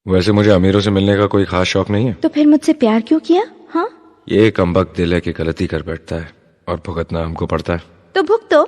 वैसे मुझे अमीरों से मिलने का कोई खास शौक नहीं है। तो फिर मुझसे प्यार क्यों किया? हाँ, ये कमबख्त दिल है कि गलती कर बैठता है और भुगतना हमको पड़ता है। तो भुगतो।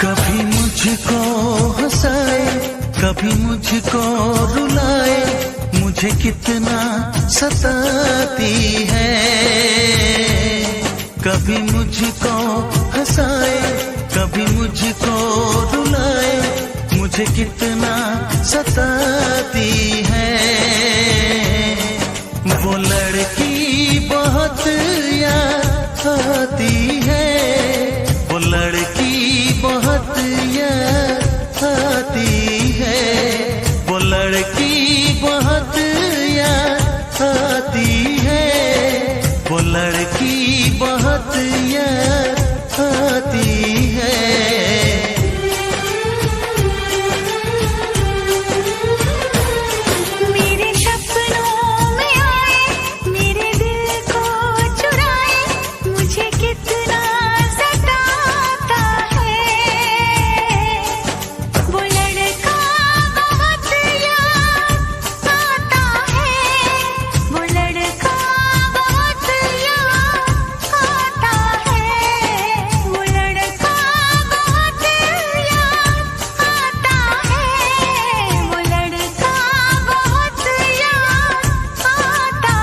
कभी मुझको हंसाए, कभी मुझको रुलाए, मुझे कितना सताती है। कभी मुझको हंसाए, कभी मुझको रुलाए, मुझे कितना सताती है। वो लड़की बहुत याद आती है, वो लड़की बहुत याद आती है, वो लड़की बहुत याद आती है, वो लड़की बहुत याद आती है। मेरे सपनों में आए, मेरे दिल को चुराए, मुझे कितना सताता है। वो लड़का बहुत याद आता है, वो लड़का बहुत याद आता है, वो लड़का बहुत याद आता है, वो लड़का बहुत याद आता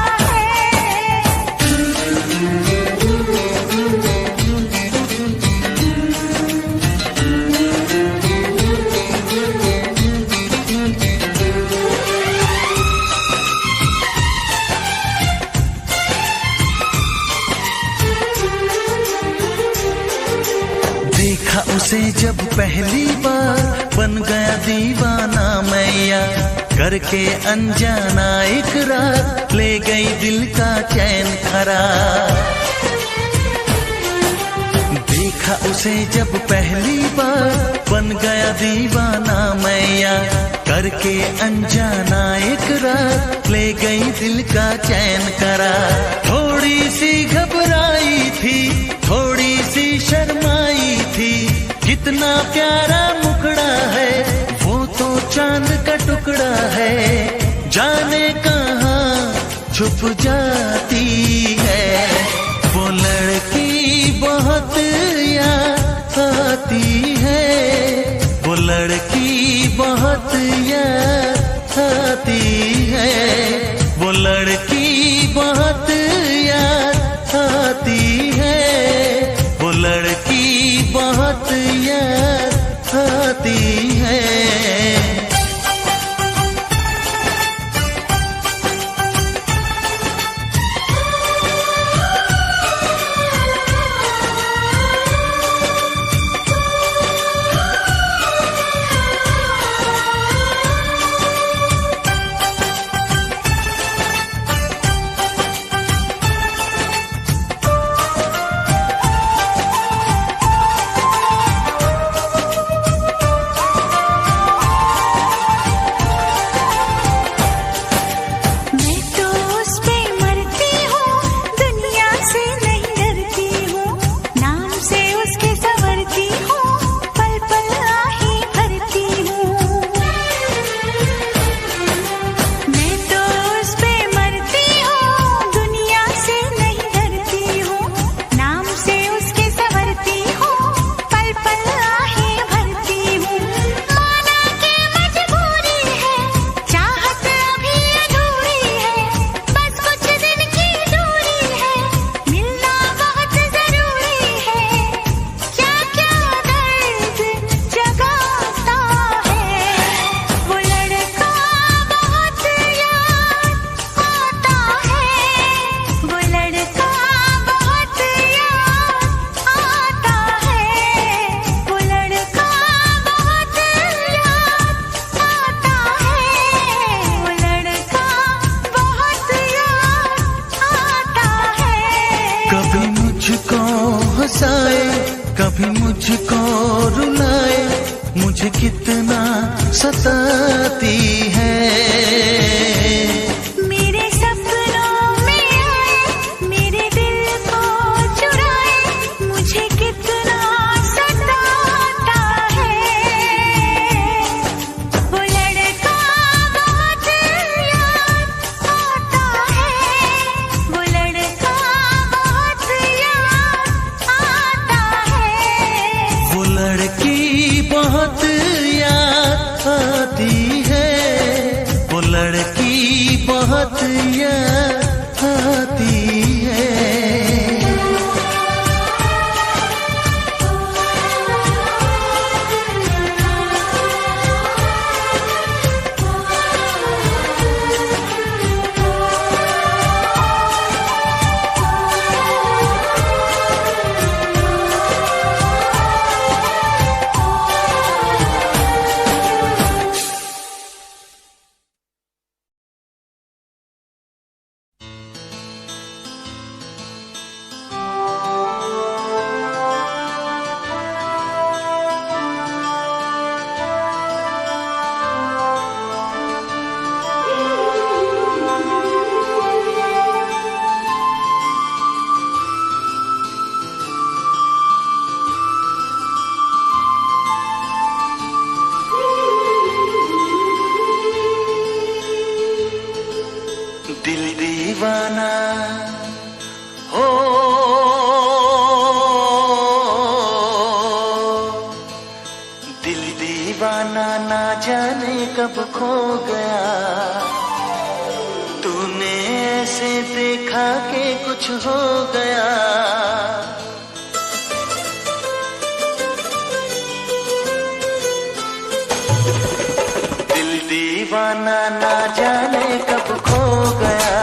देखा उसे जब पहली बार, बन गया दीवाना मैया, करके अनजाना इकरार, ले गई दिल का चैन करार। देखा उसे जब पहली बार, बन गया दीवाना मैया, करके अनजाना इकरार, ले गई दिल का चैन करार। थोड़ी सी घबराई थी, थोड़ी सी शर्माई थी, कितना प्यारा मुखड़ा है, वो तो चांद का टुकड़ा है, जाने कहाँ छुप जाती है। वो लड़की बहुत याद आती है, वो लड़की बहुत याद आती है, वो लड़की बहुत याद आती है, वो लड़की बहुत याद आती है। हंसाए कभी मुझको रुलाए, मुझे कितना सताती है। मेरे सपनों में आए, मेरे दिल को चुराए, मुझे कितना सताता है। वो लड़का बहुत याद आता है, वो लड़का बहुत याद आता है। वो लड़की बहुत याद आती है, वो लड़की बहुत याद आती है। दिल दीवाना हो, दिल दीवाना ना जाने कब खो गया। तूने ऐसे देखा कि कुछ हो गया। दिल दीवाना ना जाने कब खो गया।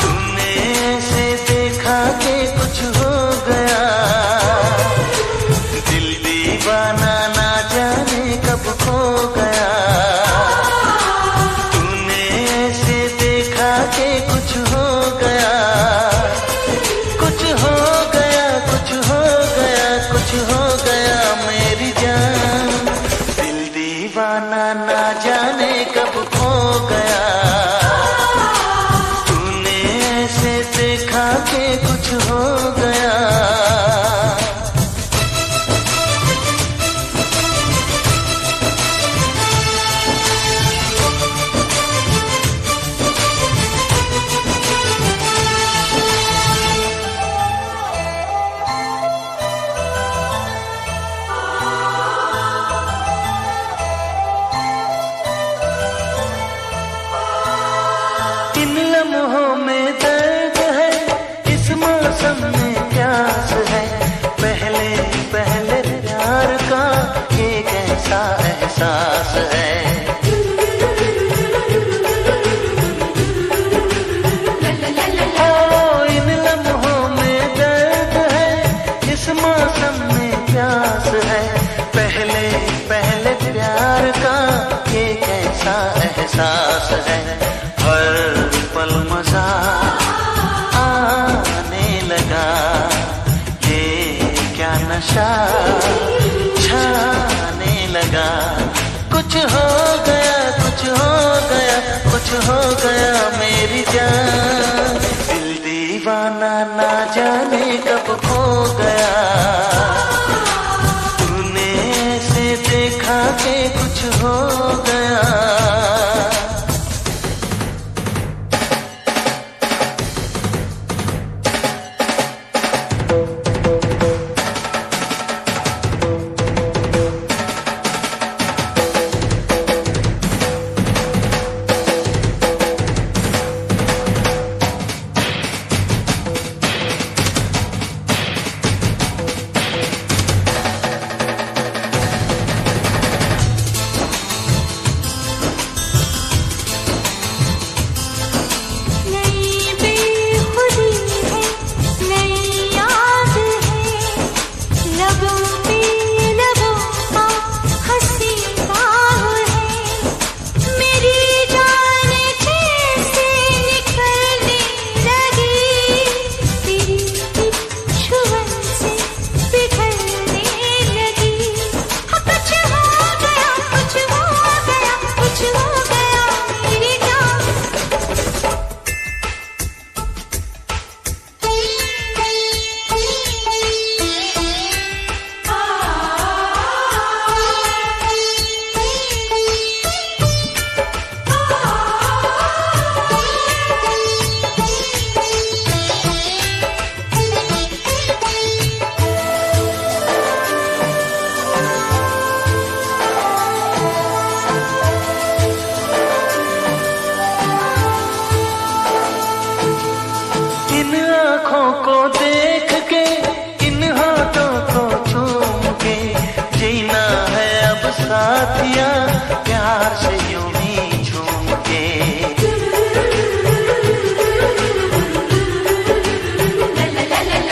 तूने ऐसे देखा कि कुछ हो गया। दिल दीवाना ना जाने कब खो गया। तूने ऐसे देखा कि कुछ हो गया। कुछ हो गया, कुछ हो गया, कुछ हो गया मेरी जान। दिल दीवाना ना जाने कब खो गया। तूने ऐसे देखा कि कुछ हो गया। इन लम्हों में दर्द है, इस मौसम में प्यास है। पहले पहले प्यार का ये कैसा एहसास है। ओ इन लम्हों में दर्द है, इस मौसम में प्यास है। पहले पहले प्यार का ये कैसा एहसास है। हर पल मजा आने लगा, ये क्या नशा छाने लगा। कुछ हो गया, कुछ हो गया, कुछ हो गया मेरी जान। दिल दीवाना ना जाने कब खो गया। तूने ऐसे देखा कि कुछ हो गया। आँखों को देख के, इन होठों को चूम के, जीना है अब साथिया प्यार से यूं ही झूम के।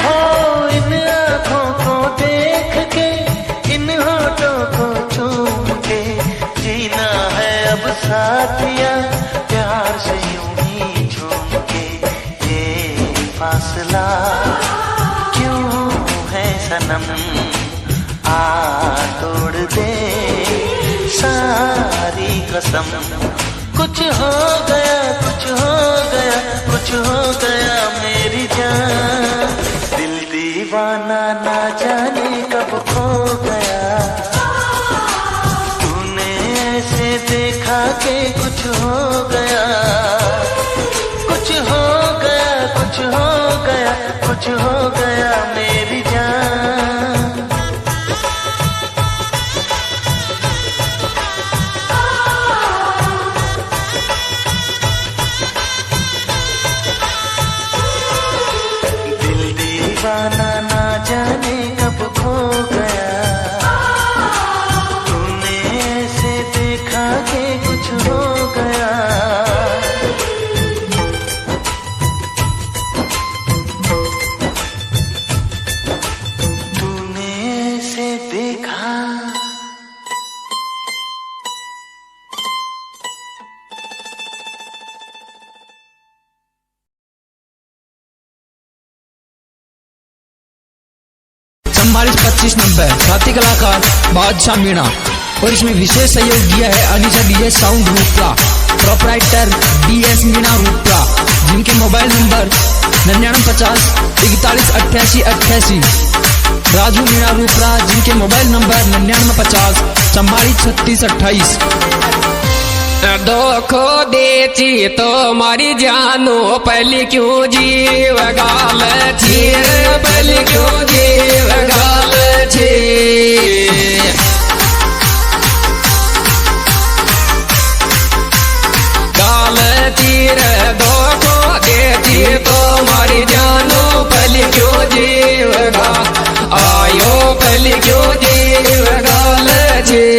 हो इन आँखों को देख के, इन होठों को चूम के, जीना है अब साथिया प्यार से यूं ही झूम के। ये फासला क्यों है सनम, आ तोड़ दे सारी कसम। कुछ हो गया, कुछ हो गया, कुछ हो गया मेरी जान। दिल दीवाना ना जाने कब खो गया, तूने ऐसे देखा कि कुछ हो गया, कुछ हो गया, कुछ हो गया, कुछ हो गया मेरी जान। दिल दीवाना ना जाने कब खो गया, तूने ऐसे देखा कि कुछ हो गया। तूने ऐसे देखा। चम्बालीस 2590 ख्याति कलाकार बादशाह मीणा, और इसमें विशेष सहयोग दिया है Anisha DJ sound Rupla, proprietor DS Meena Rupla, जिनके मोबाइल नंबर 9950 41 88 88। राजू मीणा रूपला, जिनके मोबाइल नंबर 9950 44 36 28। धोखो देती तो मारी जानो पहले क्यों जीव गाल थी, पहले क्यों जीव गाल थी। गाल तीर धोखो देती तो मारी जानो पहले क्यों जीव गाल आयो, पहले क्यों जीव गाल थी।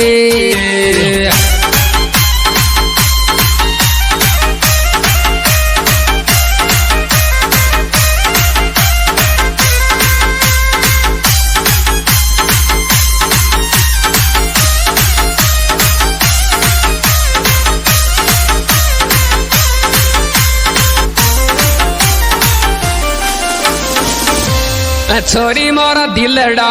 छोरी मोरा दिलड़ा